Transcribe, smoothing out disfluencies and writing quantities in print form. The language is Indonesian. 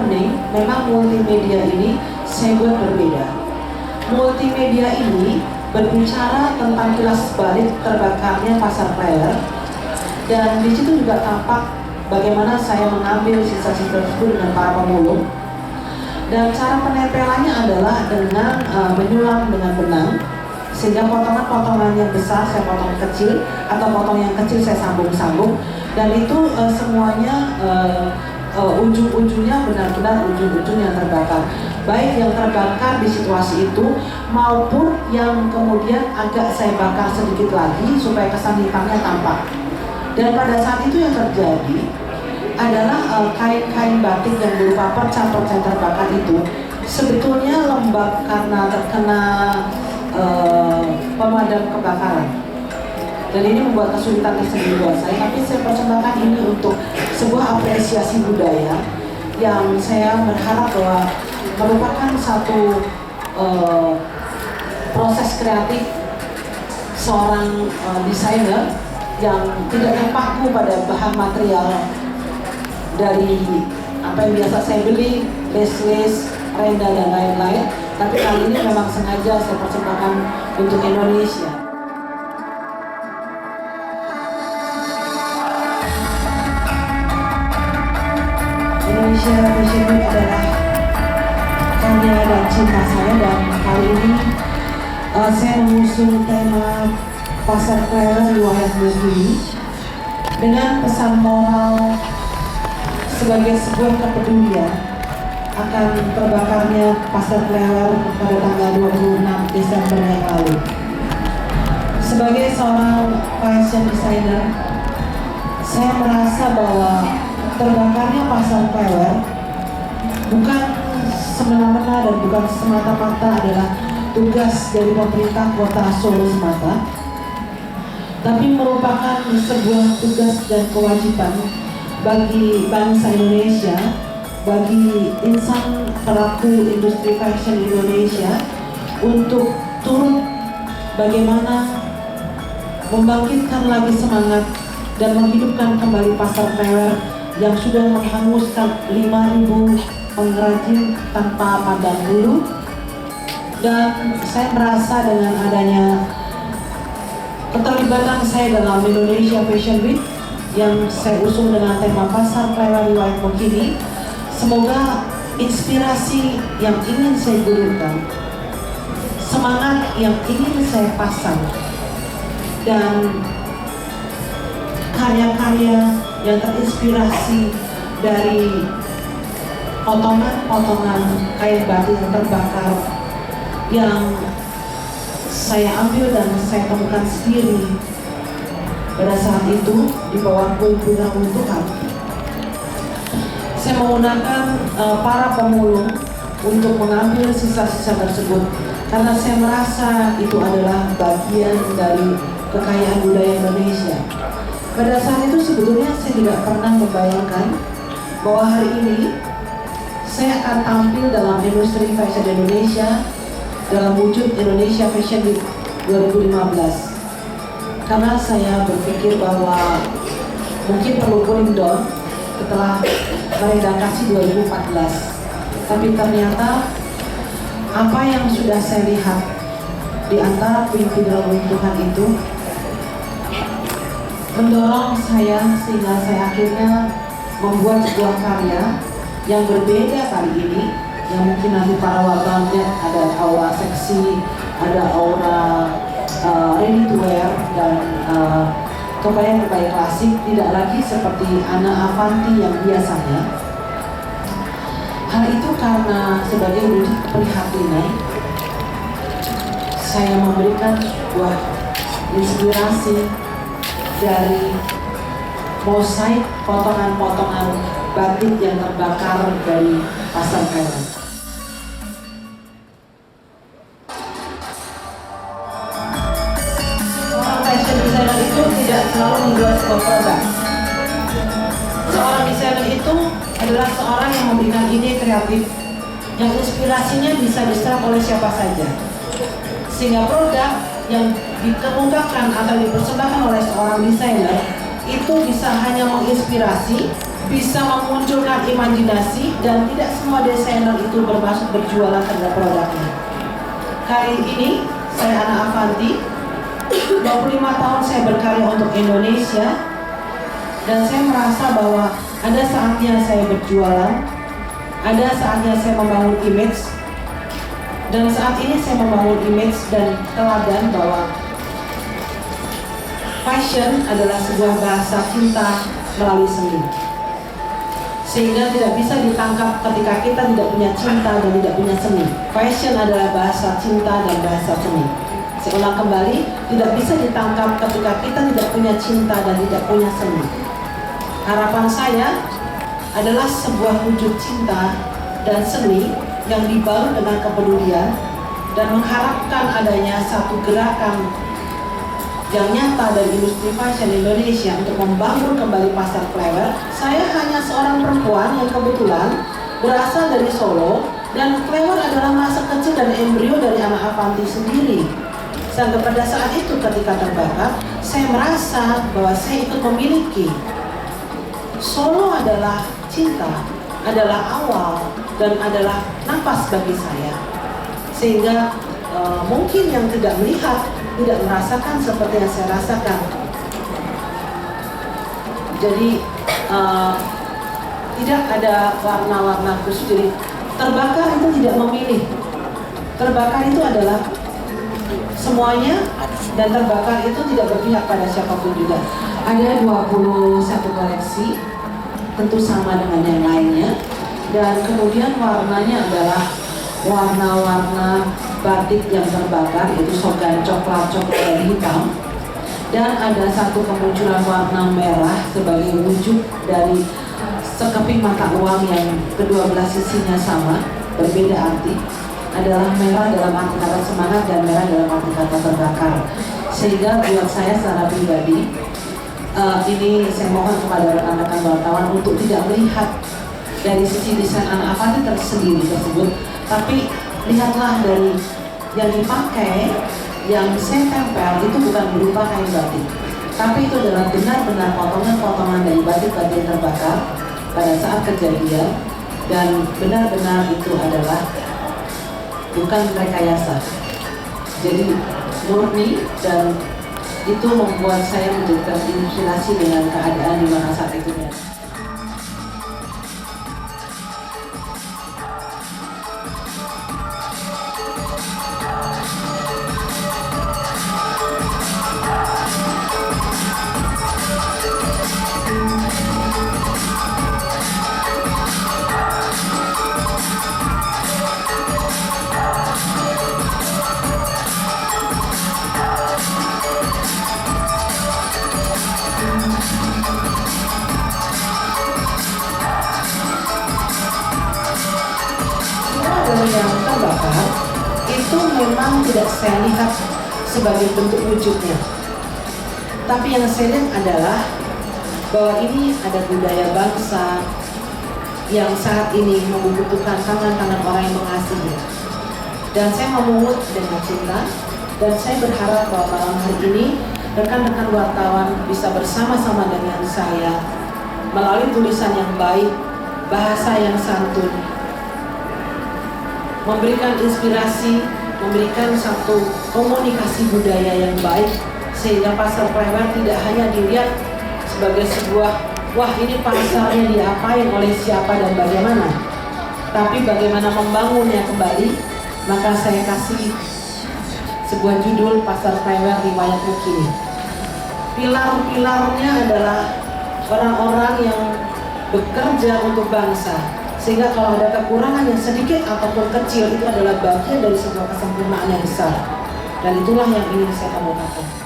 bening, memang multimedia ini saya buat berbeda. Multimedia ini berbicara tentang kilas balik terbakarnya pasar Klewer, dan di situ juga tampak bagaimana saya mengambil sisa-sisa tersebut dengan para pemulung. Dan cara penempelannya adalah dengan menyulam dengan benang, sehingga potongan-potongan yang besar saya potong kecil, atau potong yang kecil saya sambung-sambung, dan itu semuanya ujung-ujungnya benar-benar ujung-ujung yang terbakar, baik yang terbakar di situasi itu maupun yang kemudian agak saya bakar sedikit lagi supaya kesan hitamnya tampak. Dan pada saat itu yang terjadi adalah kain-kain batik yang berupa perca-perca yang terbakar itu sebetulnya lembab karena terkena pemadam kebakaran. Dan ini membuat kesulitan tersendiri buat saya, tapi saya persembahkan ini untuk sebuah apresiasi budaya yang saya berharap bahwa merupakan satu proses kreatif seorang desainer yang tidak terpaku pada bahan material dari apa yang biasa saya beli, les-les, renda dan lain-lain, tapi kali ini memang sengaja saya persembahkan untuk Indonesia. Indonesia Fashion Week adalah karya dan cinta saya, dan kali ini saya mengusung tema Pasar Klewer Riwayat Berdiri dengan pesan moral sebagai sebuah kepedulian akan terbakarnya Pasar Klewer pada tanggal 26 Desember yang lalu. Sebagai seorang fashion designer, saya merasa bahwa terbakarnya Pasar Klewer bukan semena-mena dan bukan semata-mata adalah tugas dari pemerintah Kota Solo semata, tapi merupakan sebuah tugas dan kewajiban bagi bangsa Indonesia, bagi insan pelaku industri fashion Indonesia untuk turut bagaimana membangkitkan lagi semangat dan menghidupkan kembali Pasar Klewer yang sudah menghanguskan 5.000 pengrajin tanpa pandang bulu. Dan saya merasa dengan adanya keterlibatan saya dalam Indonesia Fashion Week yang saya usung dengan tema Pasar Klewer Riwayat Berdiri, semoga inspirasi yang ingin saya gulirkan, semangat yang ingin saya pasang, dan karya-karya yang terinspirasi dari potongan-potongan kain batik yang terbakar yang saya ambil dan saya temukan sendiri pada saat itu di bawah puing-puing runtuhan. Saya menggunakan para pemulung untuk mengambil sisa-sisa tersebut karena saya merasa itu adalah bagian dari kekayaan budaya Indonesia. Pada saat itu sebetulnya saya tidak pernah membayangkan bahwa hari ini saya akan tampil dalam industri fashion Indonesia dalam wujud Indonesia Fashion Week 2015. Karena saya berpikir bahwa mungkin perlu cooling down setelah meredakasi 2014. Tapi ternyata apa yang sudah saya lihat di antara puing-puing runtuhan itu mendorong saya sehingga saya akhirnya membuat sebuah karya yang berbeda kali ini, yang mungkin nanti para wartawan lihat ada aura seksi, ada aura ready to wear, dan kebaya-kebaya klasik, tidak lagi seperti Ana Avanti yang biasanya. Hal itu karena sebagai wujud keprihatinan saya memberikan sebuah inspirasi dari mosaik potongan-potongan batik yang terbakar dari Pasar Klewer. Seorang fashion designer itu tidak selalu membuat sebuah produk. Seorang desainer itu adalah seorang yang memberikan ide kreatif yang inspirasinya bisa diserap oleh siapa saja, sehingga produk yang dikemukakan atau dipersembahkan oleh seorang desainer itu bisa hanya menginspirasi bisa memunculkan imajinasi, dan tidak semua desainer itu bermaksud berjualan terhadap produknya. Kali ini saya Ana Avanti, 25 tahun saya berkarya untuk Indonesia, dan saya merasa bahwa ada saatnya saya berjualan, ada saatnya saya membangun image, dan saat ini saya membangun image dan teladan bahwa fashion adalah sebuah bahasa cinta melalui seni, sehingga tidak bisa ditangkap ketika kita tidak punya cinta dan tidak punya seni. Fashion adalah bahasa cinta dan bahasa seni. Saya ulang kembali, tidak bisa ditangkap ketika kita tidak punya cinta dan tidak punya seni. Harapan saya adalah sebuah wujud cinta dan seni yang dibalut dengan kepedulian, dan mengharapkan adanya satu gerakan yang nyata dari industri fashion Indonesia untuk membangun kembali pasar klewer. Saya hanya seorang perempuan yang kebetulan berasal dari Solo, dan klewer adalah masa kecil dan embrio dari Ana Avanti sendiri. Sampai pada saat itu ketika terbakar, saya merasa bahwa saya ikut memiliki. Solo adalah cinta, adalah awal, dan adalah nafas bagi saya. Sehingga mungkin yang tidak melihat tidak merasakan seperti yang saya rasakan. Jadi tidak ada warna-warna khusus. Jadi terbakar itu tidak memilih. Terbakar itu adalah semuanya, dan terbakar itu tidak berpihak pada siapapun juga. Ada 21 koleksi, tentu sama dengan yang lainnya, dan kemudian warnanya adalah warna-warna batik yang terbakar, yaitu sogan coklat dan hitam, dan ada satu kemunculan warna merah sebagai wujud dari sekeping mata uang yang kedua belah sisinya sama, berbeda arti. Adalah merah dalam arti kata semangat dan merah dalam arti kata terbakar. Sehingga buat saya secara pribadi, ini saya mohon kepada rekan-rekan wartawan untuk tidak melihat dari sisi desain Ana Avanti tersendiri tersebut, tapi lihatlah dari yang dipakai, yang saya tempel itu bukan berupa kain batik, tapi itu adalah benar-benar potongan-potongan dari batik-batik yang terbakar pada saat kejadian, dan benar-benar itu adalah bukan rekayasa. Jadi murni, dan itu membuat saya menjadi terinspirasi dengan keadaan di mana saat itu. Yang terbakar itu memang tidak saya lihat sebagai bentuk wujudnya, tapi yang saya lihat adalah bahwa ini ada budaya bangsa yang saat ini membutuhkan tangan-tangan orang yang mengasihi, dan saya memungut dengan cinta, dan saya berharap bahwa malam hari ini rekan-rekan wartawan bisa bersama-sama dengan saya melalui tulisan yang baik, bahasa yang santun, memberikan inspirasi, memberikan satu komunikasi budaya yang baik, sehingga pasar klewer tidak hanya dilihat sebagai sebuah, wah ini pasarnya diapain oleh siapa dan bagaimana, tapi bagaimana membangunnya kembali. Maka saya kasih sebuah judul Pasar Klewer Riwayat Mukini. Pilar-pilarnya adalah orang-orang yang bekerja untuk bangsa, sehingga kalau ada kekurangan yang sedikit ataupun kecil, itu adalah bagian dari sebuah kesempurnaan yang besar. Dan itulah yang ingin saya kemukakan.